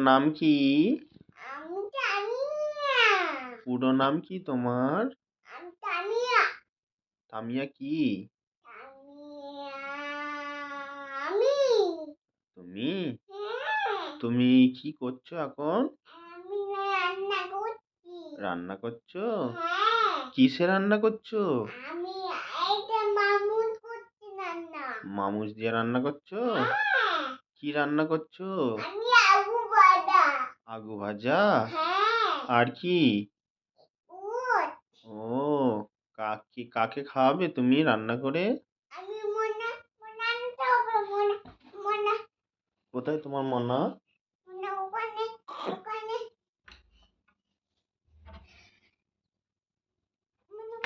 নাম কি? আমি তানিয়া। পুরো নাম কি তোমার? আমি তানিয়া। তামিয়া কি? তানিয়া আমি। তুমি? হ্যাঁ। তুমি কি করছো এখন? আমি রান্না করছি। রান্না করছো? হ্যাঁ। কিসে রান্না করছো? আমি এইটা মামুন করছি রান্না। মামুস দিয়ে রান্না করছো? হ্যাঁ। কি রান্না করছো? আমি আলু ভাজা। আগু ভাজা? হ্যাঁ। আর কি? উট। ও, কাকে খাওয়াবে তুমি রান্না করে? আমি মনে মনে আনতে হবে মনে মনে কোথায় তোমার মনা? মনে ওখানে ওখানে মনে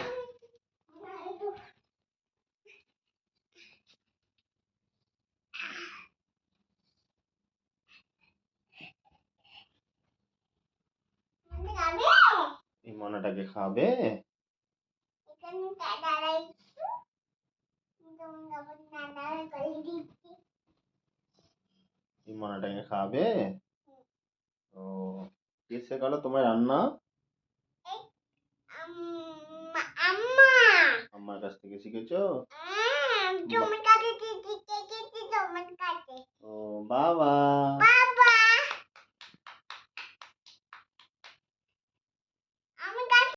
মনে একটু মনে যাবে এই মনাটাকে খাওয়াবে? এখানে দাঁড়াই তোমরা দাঁড়াই করে দিচ্ছি এই মনাটাকে খাওয়াবে? ও, কে শেখালো তোমার রান্না? এই আম্মা আম্মা আমার কাছ থেকে শিখেছো? তোমার কাছে দিদি কে তোমার কাছে ও বাবা।